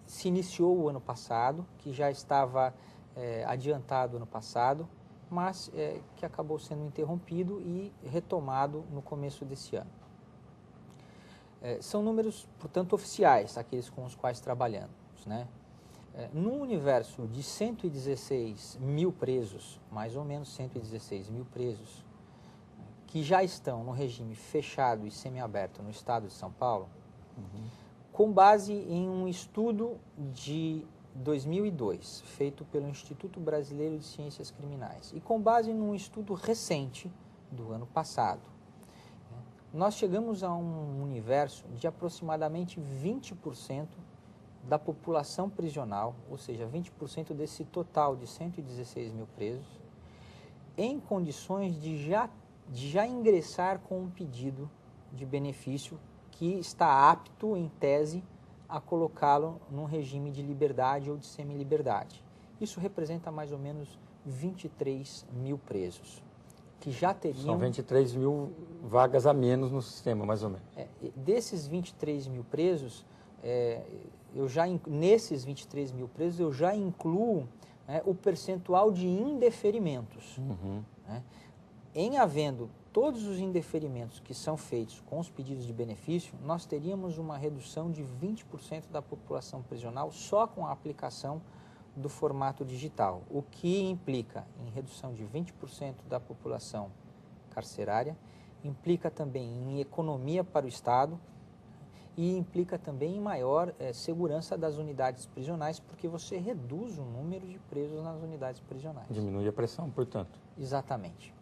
se iniciou o ano passado, que já estava adiantado no passado, mas que acabou sendo interrompido e retomado no começo desse ano. São números, portanto, oficiais, aqueles com os quais trabalhamos, né? No universo de 116 mil presos, mais ou menos 116 mil presos, que já estão no regime fechado e semiaberto no estado de São Paulo, com base em um estudo de 2002, feito pelo Instituto Brasileiro de Ciências Criminais, e com base num estudo recente do ano passado, nós chegamos a um universo de aproximadamente 20% da população prisional, ou seja, 20% desse total de 116 mil presos, em condições de já ingressar com um pedido de benefício que está apto, em tese, a colocá-lo num regime de liberdade ou de semi-liberdade. Isso representa mais ou menos 23 mil presos, que já teriam... São 23 mil vagas a menos no sistema, mais ou menos. Desses 23 mil presos, nesses 23 mil presos, eu já incluo o percentual de indeferimentos. Né? Em havendo todos os indeferimentos que são feitos com os pedidos de benefício, nós teríamos uma redução de 20% da população prisional só com a aplicação do formato digital, o que implica em redução de 20% da população carcerária, implica também em economia para o Estado e implica também em maior segurança das unidades prisionais, porque você reduz o número de presos nas unidades prisionais. Diminui a pressão, portanto. Exatamente.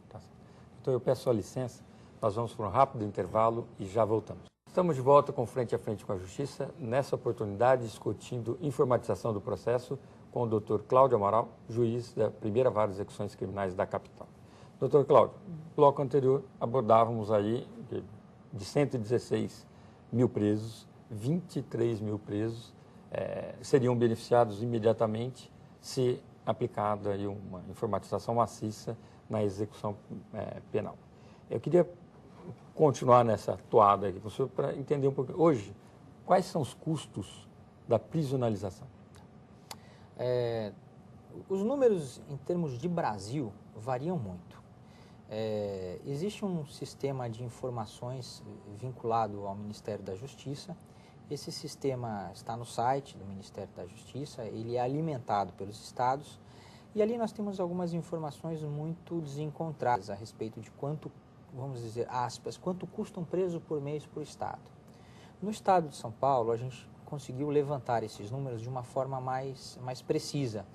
Tá certo. Então eu peço a licença, nós vamos para um rápido intervalo e já voltamos. Estamos de volta com Frente a Frente com a Justiça, nessa oportunidade discutindo informatização do processo com o Dr. Cláudio Amaral, juiz da Primeira Vara de Execuções Criminais da capital. Dr. Cláudio, no bloco anterior abordávamos aí de 116 mil presos, 23 mil presos seriam beneficiados imediatamente se aplicada aí uma informatização maciça na execução penal. Eu queria continuar nessa toada aqui com o senhor para entender um pouco. Hoje, quais são os custos da prisionalização? Os números em termos de Brasil variam muito. Existe um sistema de informações vinculado ao Ministério da Justiça. Esse sistema está no site do Ministério da Justiça, ele é alimentado pelos estados e ali nós temos algumas informações muito desencontradas a respeito de quanto, vamos dizer, aspas, quanto custa um preso por mês por estado. No estado de São Paulo, a gente conseguiu levantar esses números de uma forma mais precisa.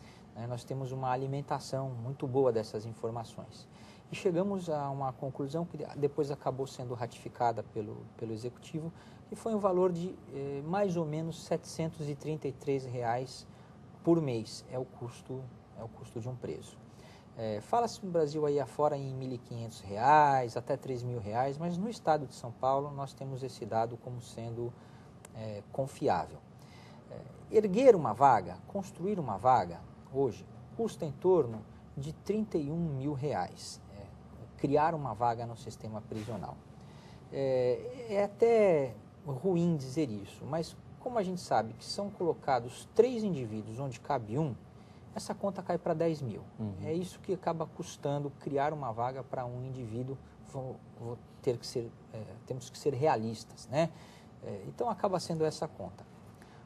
Nós temos uma alimentação muito boa dessas informações. E chegamos a uma conclusão que depois acabou sendo ratificada pelo Executivo, que foi um valor de mais ou menos R$ 733 por mês, é o custo de um preso. Fala-se no Brasil aí afora em R$ 1.500, até R$ 3.000, mas no estado de São Paulo nós temos esse dado como sendo confiável. Erguer uma vaga, construir uma vaga, hoje, custa em torno de R$ 31 mil. Criar uma vaga no sistema prisional. É até ruim dizer isso, mas como a gente sabe que são colocados 3 indivíduos onde cabe um, essa conta cai para 10 mil. É isso que acaba custando criar uma vaga para um indivíduo. Temos que ser realistas, né? Então acaba sendo essa conta.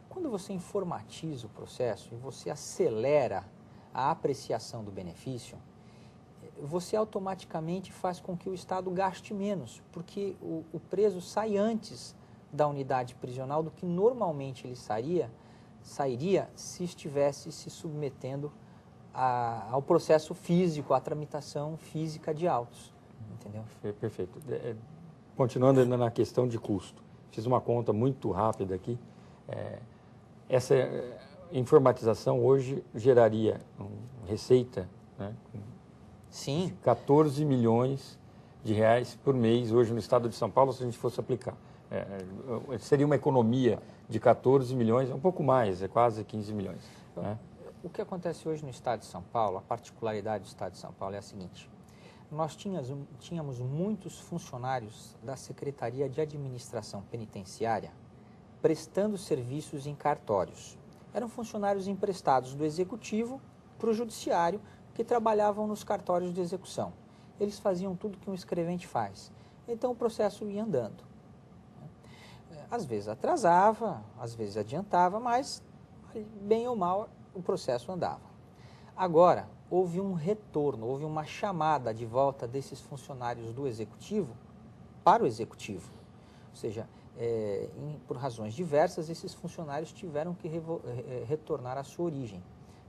Quando você informatiza o processo e você acelera a apreciação do benefício, você automaticamente faz com que o Estado gaste menos, porque o preso sai antes da unidade prisional do que normalmente ele sairia se estivesse se submetendo ao processo físico, à tramitação física de autos. Entendeu? Perfeito. Continuando ainda na questão de custo, fiz uma conta muito rápida aqui. Essa informatização hoje geraria receita, né? Sim. 14 milhões de reais por mês hoje no estado de São Paulo, se a gente fosse aplicar. Seria uma economia de 14 milhões, um pouco mais, quase 15 milhões. Né? O que acontece hoje no estado de São Paulo, a particularidade do estado de São Paulo é a seguinte: nós tínhamos muitos funcionários da Secretaria de Administração Penitenciária prestando serviços em cartórios. Eram funcionários emprestados do executivo para o judiciário que trabalhavam nos cartórios de execução. Eles faziam tudo que um escrevente faz. Então o processo ia andando. Às vezes atrasava, às vezes adiantava, mas bem ou mal o processo andava. Agora, houve um retorno, houve uma chamada de volta desses funcionários do executivo para o executivo. Ou seja, por razões diversas, esses funcionários tiveram que retornar à sua origem,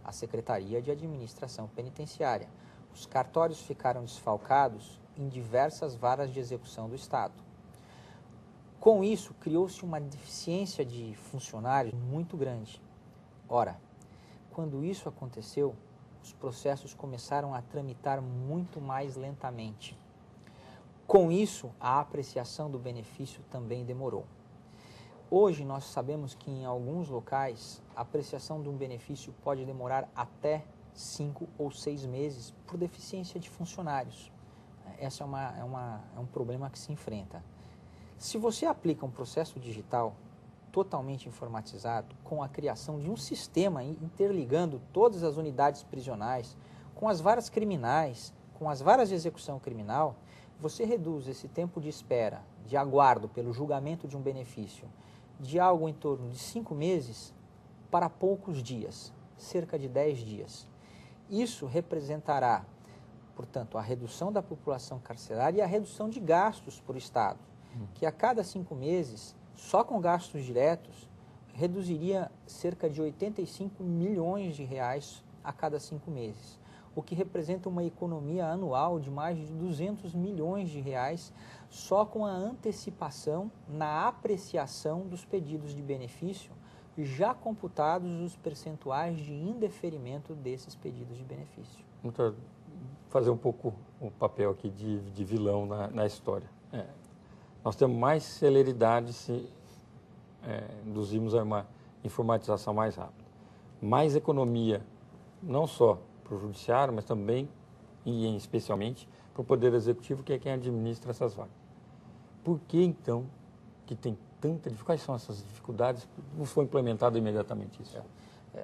à Secretaria de Administração Penitenciária. Os cartórios ficaram desfalcados em diversas varas de execução do Estado. Com isso, criou-se uma deficiência de funcionários muito grande. Ora, quando isso aconteceu, os processos começaram a tramitar muito mais lentamente. Com isso, a apreciação do benefício também demorou. Hoje, nós sabemos que em alguns locais, a apreciação de um benefício pode demorar até 5 ou 6 meses por deficiência de funcionários. Esse é um problema que se enfrenta. Se você aplica um processo digital totalmente informatizado, com a criação de um sistema interligando todas as unidades prisionais, com as varas criminais, com as varas de execução criminal, você reduz esse tempo de espera, de aguardo pelo julgamento de um benefício, de algo em torno de 5 meses para poucos dias, cerca de 10 dias. Isso representará, portanto, a redução da população carcerária e a redução de gastos por Estado, que a cada 5 meses, só com gastos diretos, reduziria cerca de 85 milhões de reais a cada 5 meses, o que representa uma economia anual de mais de 200 milhões de reais só com a antecipação na apreciação dos pedidos de benefício, já computados os percentuais de indeferimento desses pedidos de benefício. Doutor, fazer um pouco o papel aqui de vilão na história. Nós temos mais celeridade se induzirmos a uma informatização mais rápida. Mais economia, não só para o judiciário, mas também e especialmente para o Poder Executivo, que é quem administra essas vagas. Por que, então, que tem tanta dificuldade? Quais são essas dificuldades? Não foi implementado imediatamente isso?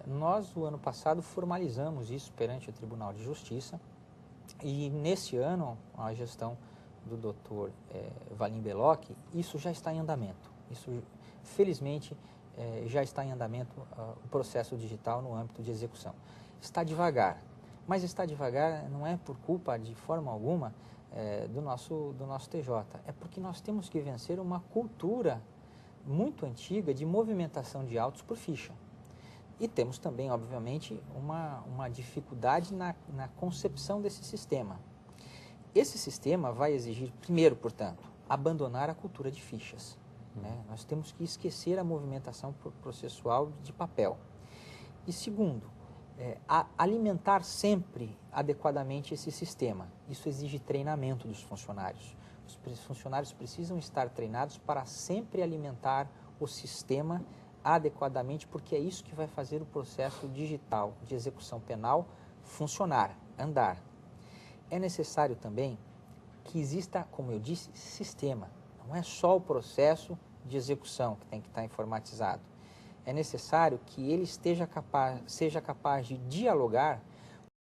Nós, o ano passado, formalizamos isso perante o Tribunal de Justiça e, nesse ano, a gestão do Dr. Valim Belloch, isso já está em andamento. Isso, felizmente, já está em andamento o processo digital no âmbito de execução. Está devagar, mas está devagar não é por culpa, de forma alguma, do nosso TJ. É porque nós temos que vencer uma cultura muito antiga de movimentação de autos por ficha. E temos também, obviamente, uma dificuldade na concepção desse sistema. Esse sistema vai exigir, primeiro, portanto, abandonar a cultura de fichas. Nós temos que esquecer a movimentação processual de papel. E segundo, alimentar sempre adequadamente esse sistema. Isso exige treinamento dos funcionários. Os funcionários precisam estar treinados para sempre alimentar o sistema adequadamente, porque é isso que vai fazer o processo digital de execução penal funcionar, andar. É necessário também que exista, como eu disse, sistema. Não é só o processo de execução que tem que estar informatizado. É necessário que ele seja capaz de dialogar